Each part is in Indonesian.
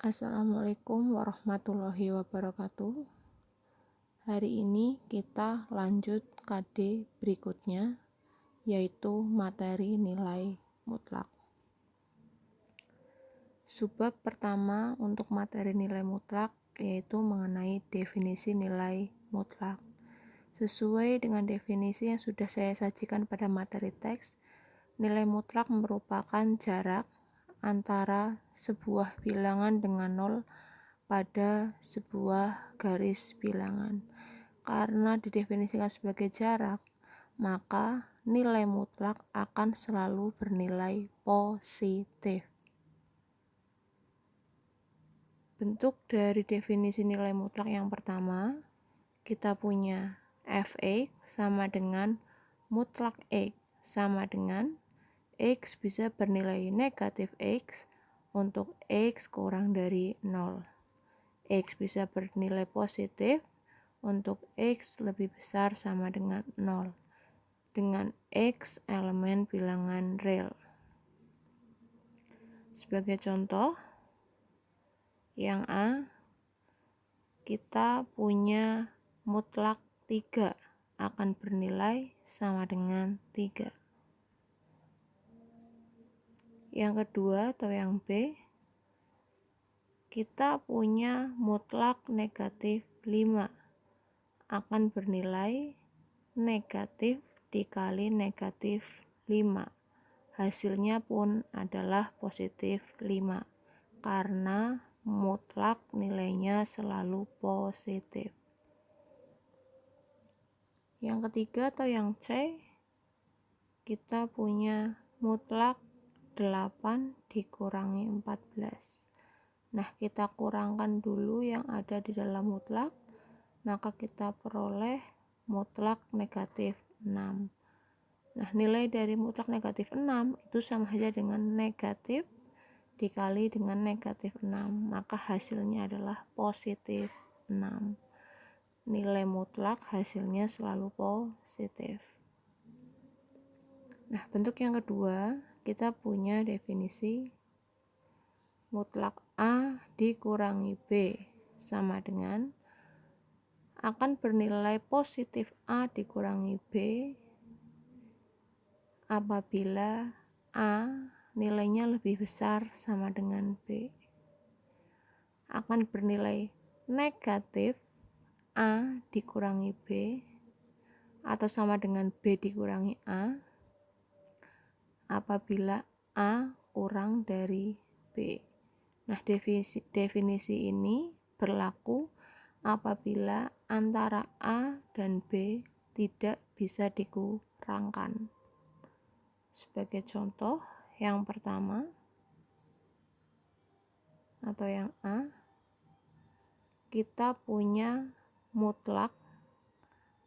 Assalamualaikum warahmatullahi wabarakatuh. Hari ini kita lanjut KD berikutnya, yaitu materi nilai mutlak. Subbab pertama untuk materi nilai mutlak yaitu mengenai definisi nilai mutlak. Sesuai dengan definisi yang sudah saya sajikan pada materi teks, nilai mutlak merupakan jarak antara sebuah bilangan dengan nol pada sebuah garis bilangan. Karena didefinisikan sebagai jarak, maka nilai mutlak akan selalu bernilai positif. Bentuk dari definisi nilai mutlak yang pertama, kita punya f(x) sama dengan mutlak x sama dengan x bisa bernilai negatif x untuk x kurang dari 0. X bisa bernilai positif untuk x lebih besar sama dengan 0 dengan x elemen bilangan real. Sebagai contoh, yang A, kita punya mutlak 3 akan bernilai sama dengan 3. Yang kedua atau yang B, kita punya mutlak negatif 5 akan bernilai negatif dikali negatif 5. Hasilnya pun adalah positif 5 karena mutlak nilainya selalu positif. Yang ketiga atau yang C, kita punya mutlak 8 dikurangi 14. Nah, kita kurangkan dulu yang ada di dalam mutlak, maka kita peroleh mutlak negatif 6. Nah, nilai dari mutlak negatif 6 itu sama saja dengan negatif dikali dengan negatif 6, maka hasilnya adalah positif 6. Nilai mutlak hasilnya selalu positif. Nah, bentuk yang kedua, kita punya definisi mutlak A dikurangi B sama dengan akan bernilai positif A dikurangi B apabila A nilainya lebih besar sama dengan B. Akan bernilai negatif A dikurangi B atau sama dengan B dikurangi A apabila A kurang dari B. Nah, definisi ini berlaku apabila antara A dan B tidak bisa dikurangkan. Sebagai contoh, yang pertama atau yang A, kita punya mutlak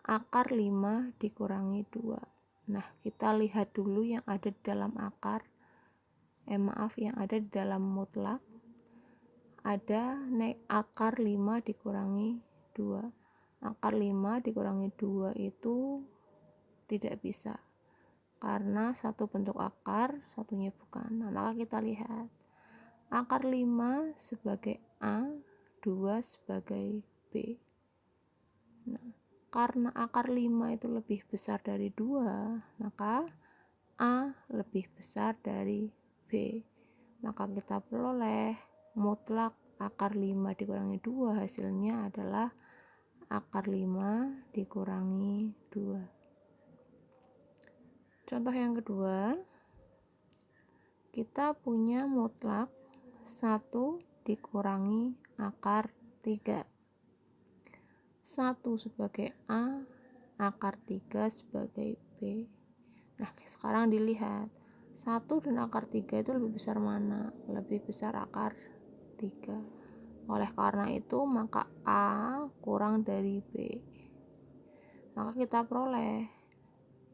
akar 5 dikurangi 2. Nah, kita lihat dulu yang ada di dalam yang ada di dalam mutlak. Ada akar 5 dikurangi 2. Akar 5 dikurangi 2 itu tidak bisa, karena satu bentuk akar, satunya bukan. Nah, maka kita lihat akar 5 sebagai A, 2 sebagai B. Nah, karena akar 5 itu lebih besar dari 2, maka A lebih besar dari B. Maka kita peroleh mutlak akar 5 dikurangi 2 hasilnya adalah akar 5 dikurangi 2. Contoh yang kedua, kita punya mutlak 1 dikurangi akar 3. 1 sebagai A, akar 3 sebagai B. Nah, sekarang dilihat 1 dan akar 3 itu lebih besar mana? Lebih besar akar 3. Oleh karena itu, maka A kurang dari B. Maka kita peroleh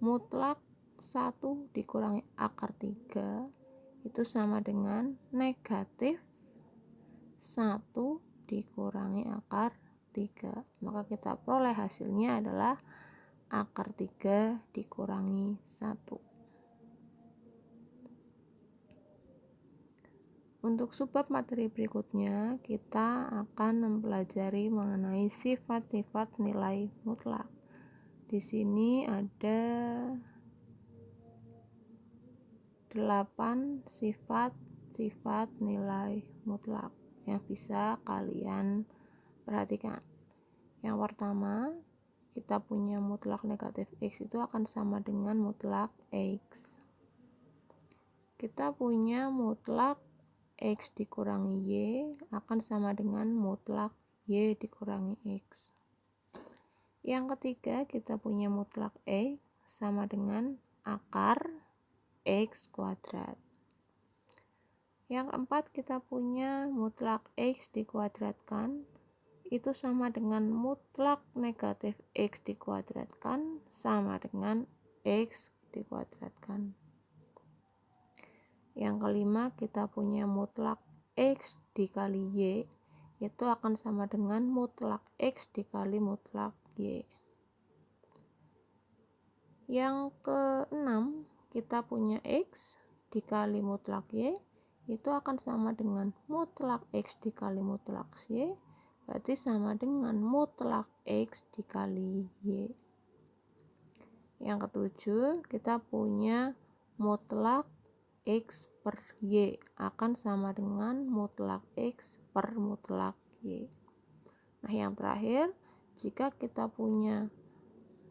mutlak 1 dikurangi akar 3 itu sama dengan negatif 1 dikurangi akar 3. Maka kita peroleh hasilnya adalah akar 3 dikurangi 1. Untuk subbab materi berikutnya, kita akan mempelajari mengenai sifat-sifat nilai mutlak. Di sini ada 8 sifat nilai mutlak yang bisa kalian perhatikan. Yang pertama, kita punya mutlak negatif X itu akan sama dengan mutlak X. Kita punya mutlak X dikurangi Y akan sama dengan mutlak Y dikurangi X. Yang ketiga, kita punya mutlak X sama dengan akar X kuadrat. Yang keempat, kita punya mutlak X dikuadratkan itu sama dengan mutlak negatif X dikuadratkan sama dengan X dikuadratkan. Yang kelima, kita punya mutlak X dikali Y itu akan sama dengan mutlak X dikali mutlak Y. Yang keenam, kita punya X dikali mutlak Y itu akan sama dengan mutlak X dikali mutlak Y, berarti sama dengan mutlak X dikali Y. Yang ketujuh, kita punya mutlak X per Y akan sama dengan mutlak X per mutlak Y. Nah, yang terakhir, jika kita punya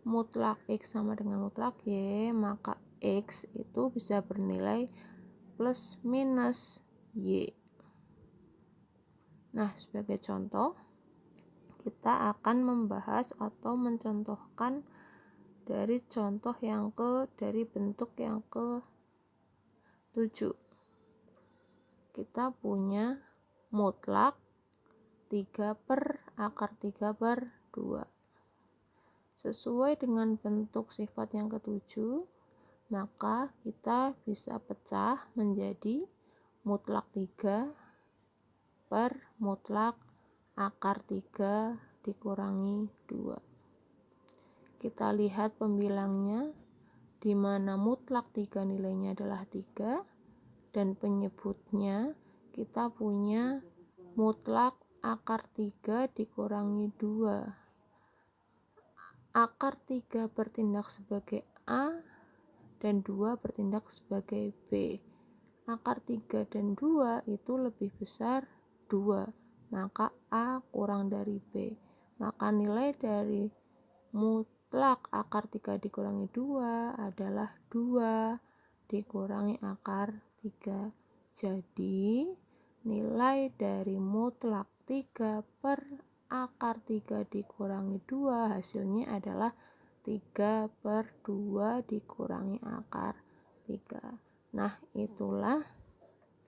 mutlak X sama dengan mutlak Y, maka X itu bisa bernilai plus minus Y. Nah, sebagai contoh, kita akan membahas atau mencontohkan dari contoh dari bentuk yang ke-7. Kita punya mutlak 3 per akar 3 per 2. Sesuai dengan bentuk sifat yang ke-7, maka kita bisa pecah menjadi mutlak 3 per mutlak akar 3 dikurangi 2. Kita lihat pembilangnya, di mana mutlak 3 nilainya adalah 3, dan penyebutnya kita punya mutlak akar 3 dikurangi 2. Akar 3 bertindak sebagai A dan 2 bertindak sebagai B. Akar 3 dan 2 itu lebih besar 2, maka A kurang dari B. Maka nilai dari mutlak akar 3 dikurangi 2 adalah 2 dikurangi akar 3. Jadi, nilai dari mutlak 3 per akar 3 dikurangi 2 hasilnya adalah 3 per 2 dikurangi akar 3. Nah, itulah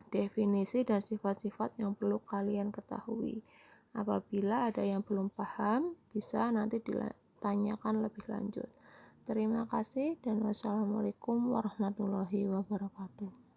definisi dan sifat-sifat yang perlu kalian ketahui. Apabila ada yang belum paham, bisa nanti ditanyakan lebih lanjut. Terima kasih dan wassalamualaikum warahmatullahi wabarakatuh.